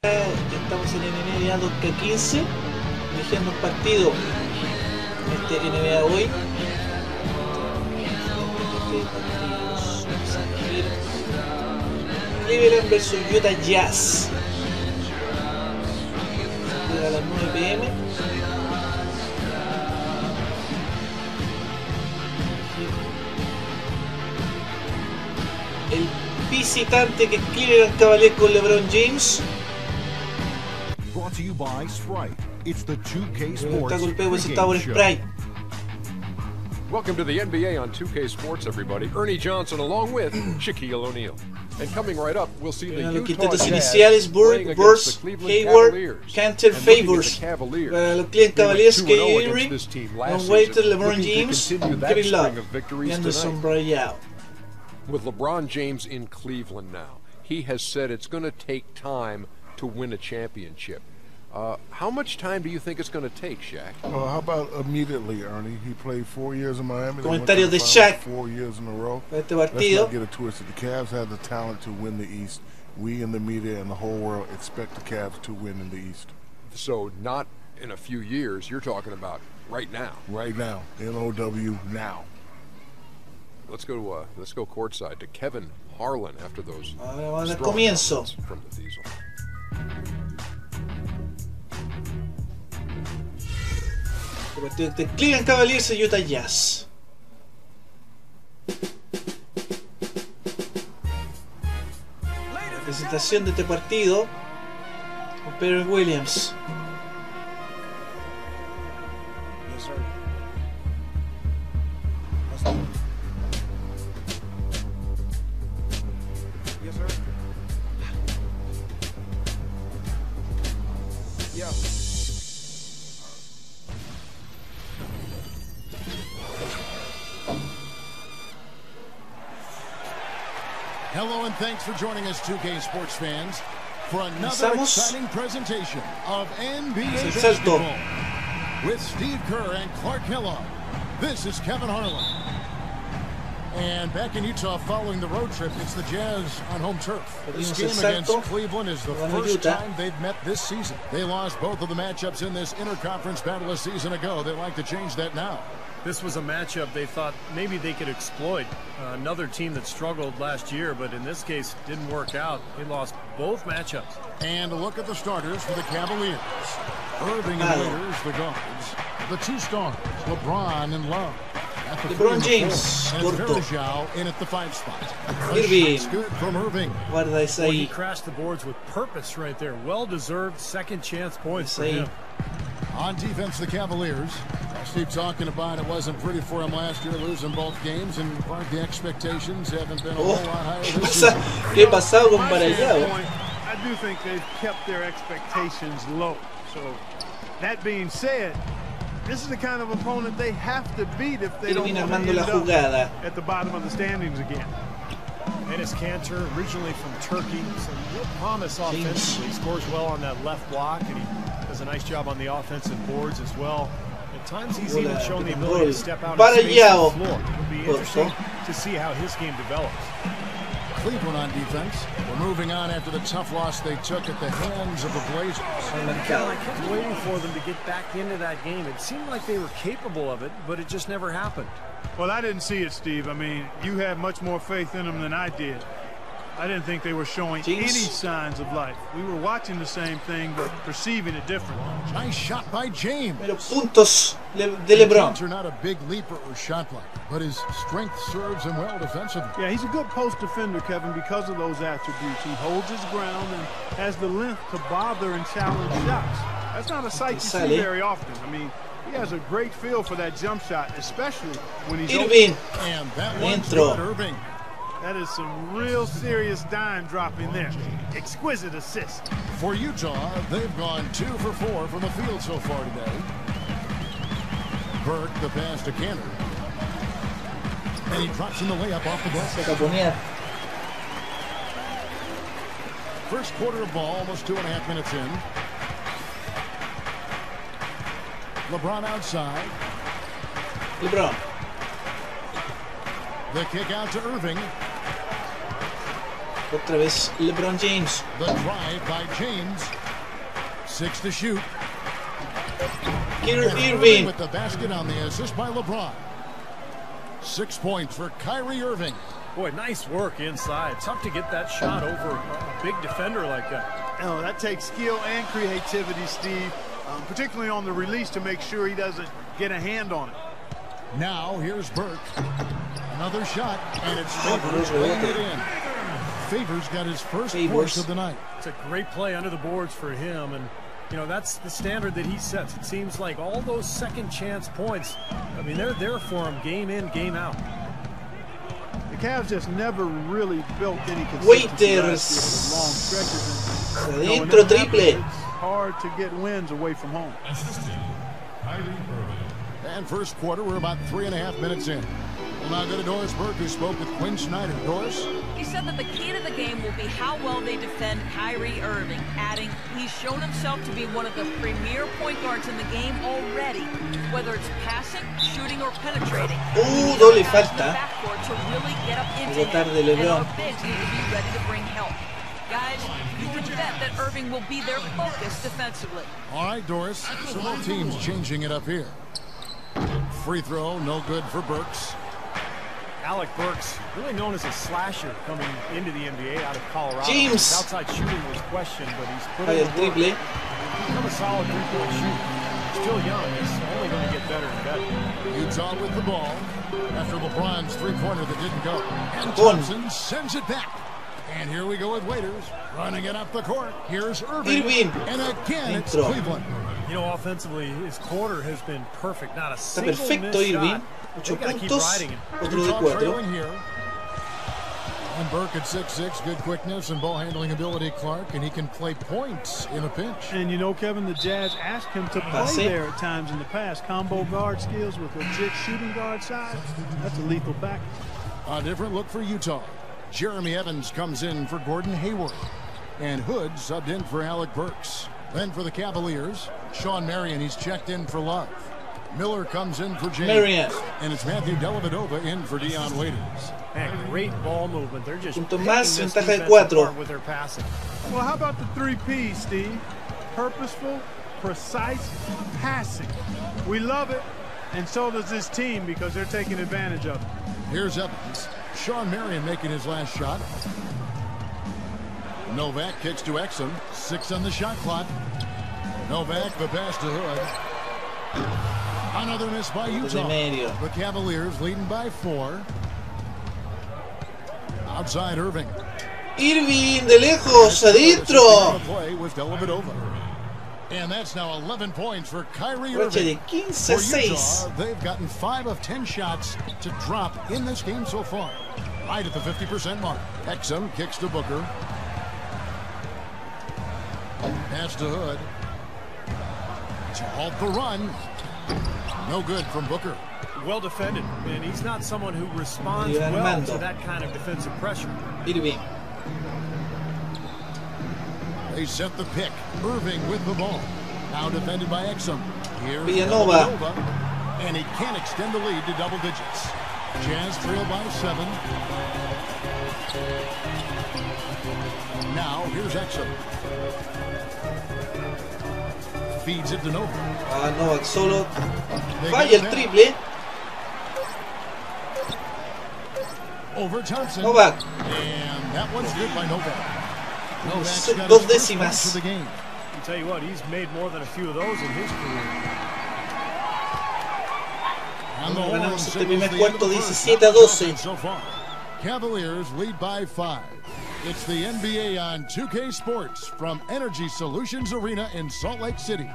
Estamos en NBA 2K15, eligiendo un partido este NBA hoy. Cleveland vs Utah Jazz. Se juega a las 9 PM. El visitante que es Cleveland Cavaliers con LeBron James. Brought to you by Sprite. It's the 2K Está Sports golpeado por pregame show. Sprite. Welcome to the NBA on 2K Sports, everybody. Ernie Johnson along with Shaquille O'Neal. And coming right up, we'll see the Los Utah quintetos Jazz iniciales: playing Bird, against Burst, the Cleveland Hayward, Cavaliers. Cantor, And looking at the Favors. Cavaliers, Para los Cleveland they went Cavaliers, 2-0 Kyrie against Irving, this team Don last Waiter, season, LeBron looking to James, continue that Kevin Love string of victories y Anderson tonight. Brayao. With LeBron James in Cleveland now, he has said it's going to take time to win a championship. How much time do you think it's going to take, Shaq? Well, how about immediately, Ernie? He played 4 years in Miami. They went Comentarios to the de finals Shaq 4 years in a row. para este Let's partido. not get it twisted. The Cavs have the talent to win the East. We in the media and the whole world expect the Cavs to win in the East. So not in a few years, you're talking about right now. Right now. N-O-W now. Let's go courtside to Kevin Harlan after those Ahora vamos al strong comienzo. comments from the Diesel. El partido entre Cleveland Cavaliers y Utah Jazz. La presentación de este partido con Pedro Williams. Yes, sir. Let's do it. Yes, sir. Yeah. Hello and thanks for joining us, 2K Sports fans, for another Empezamos. exciting presentation of NBA El salto. basketball with Steve Kerr and Clark Kellogg. This is Kevin Harlan. And back in Utah following the road trip, it's the Jazz on home turf. This Perdimos game el salto. against Cleveland is the Ganó first Utah. time they've met this season. They lost both of the matchups in this interconference battle a season ago. They'd like to change that now. This was a matchup they thought maybe they could exploit. Another team that struggled last year, but in this case didn't work out. They lost both matchups. And a look at the starters for the Cavaliers. Irving and Waiters, the guards. The two stars, LeBron and Love. At the LeBron 3 and James, 4. And corto. it's Varejao in at the 5 spot. Irving. It's good from Irving. Guarda esa Well, he ahí. crashed the boards with purpose right there. Well-deserved second chance points for Esa ahí. him. On defense, the Cavaliers. Steve talking about it wasn't pretty for him last year, losing both games, and part the expectations haven't been a whole lot higher ¿Qué this pasa? season. ¿Qué pasado con From my Barallao? standpoint, I do think they've kept their expectations low. So, that being said, this is the kind of opponent they have to beat if they don't Irving want to armando end la up jugada. at the bottom of the standings again. Ennis Cantor, originally from Turkey, some real promise offensively. He scores well on that left block, and he does a nice job on the offensive boards as well. At times, he's even Bola shown the de ability gol. to step out Para and space Yao. the floor. It'll be interesting to see how his game develops. Cleveland on defense. We're moving on after the tough loss they took at the hands of the Blazers. I kept waiting for them to get back into that game. It seemed like they were capable of it, but it just never happened. Well, I didn't see it, Steve. I mean, you had much more faith in them than I did. I didn't think they were showing James. any signs of life. We were watching the same thing, but perceiving it differently. Nice shot by James. Pero puntos de LeBron. Cantor not a big leaper or shot blocker, but his strength serves him well defensively. Yeah, he's a good post defender, Kevin, because of those attributes. He holds his ground and has the length to bother and challenge shots. That's not a sight you see Sale. very often. I mean, he has a great feel for that jump shot, especially when he's open. Irving. And that one's Dentro. good, Irving. That is some real serious dime dropping there. Exquisite assist. For Utah, they've gone 2 for 4 from the field so far today. Burke, the pass to Cantor. And he drops in the layup off the Se glass. caponea. First quarter of ball, almost 2.5 minutes in. LeBron outside. LeBron. The kick out to Irving. Otra vez LeBron James. The drive by James. 6 to shoot. Irving with the basket on the assist by LeBron. 6 points for Kyrie Irving. Boy, nice work inside. Tough to get that shot over a big defender like that. Oh, that takes skill and creativity, Steve, particularly on the release to make sure he doesn't get a hand on it. Now here's Burke. Another shot, and it's Favors laying it in. Favors got his first points of the night. It's a great play under the boards for him, and you know that's the standard that he sets. It seems like all those second chance points, I mean, they're there for him game in, game out. The Cavs just never really built any consistency Waiters. long stretches. Adentro, triple. It's hard to get wins away from home. And first quarter, we're about 3.5 minutes in. We'll now go to Doris Burke, who spoke with Quinn Snyder. Doris? He said that the key to the game will be how well they defend Kyrie Irving, adding he's shown himself to be one of the premier point guards in the game already, whether it's passing, shooting, or penetrating. Doble falta. To really get up into tarde him, LeBron. and our bigs need to be ready to bring help. Guys, you can bet that Irving will be their focus defensively. All right, Doris. So both teams changing it up here. Free throw, no good for Burks. Alec Burks, really known as a slasher coming into the NBA out of Colorado. James. His outside shooting was questioned, but he's put Hay in el the work. triple. He's become a solid three-point shooter. Still young, he's only going to get better and better. Utah with the ball after LeBron's three-pointer that didn't go. And Boom. Thompson sends it back. And here we go with Waiters running it up the court. Here's Irving. And again, it's Dentro. Cleveland. You know, offensively, his quarter has been perfect. Not a Está single perfecto missed Irving. shot. 8 They gotta keep puntos. riding it. Otro de Utah 4. trailing here. And Burke at 6'6", good quickness and ball handling ability, Clark, and he can play points in a pinch. And you know, Kevin, the Jazz asked him to Passe. play there at times in the past. Combo guard skills with legit shooting guard size. That's a lethal package. A different look for Utah. Jeremy Evans comes in for Gordon Hayward. And Hood subbed in for Alec Burks. Then for the Cavaliers, Sean Marion, he's checked in for Love. Miller comes in for James. Marion. And it's Matthew Dellavedova in for Dion Waiters. Man, great ball movement. They're just Punto picking más, this ventaja de defense 4. apart with their passing. Well, how about the 3 Ps, Steve? Purposeful, precise, passing. We love it, and so does this team because they're taking advantage of it. Here's Evans. Sean Marion making his last shot. Novak kicks to Exum. 6 on the shot clock. Novak, the pass to Hood. Another miss by Utah. The Cavaliers leading by 4. Outside Irving. Irving de lejos, adentro. Play with Dellavedova. And that's now 11 points for Kyrie Racha Irving. de For 15-6. Utah, they've gotten 5 of 10 shots to drop in this game so far. Right at the 50% mark. Exum kicks to Booker. Pass to Hood. To halt the run. No good from Booker. Well defended, and he's not someone who responds Ivan well Mando. to that kind of defensive pressure. Irving. They set the pick. Irving with the ball. Now defended by Exum. Here's Villanova. Villanova. And he can't extend the lead to double digits. Jazz trail by 7. Now here's Exum. Feeds it to Nova. Novak solo. They Falla get el that. triple. Over Thompson. Novak. And that one's good by Novak. Novak's got Dos his first décimas. points of the game. I'll tell you what, he's made more than a few of those in his career. And the Ganamos horn este signals primer the cuarto end of the first. 17-12. So far. Cavaliers lead by 5. It's the NBA on 2K Sports from Energy Solutions Arena in Salt Lake City.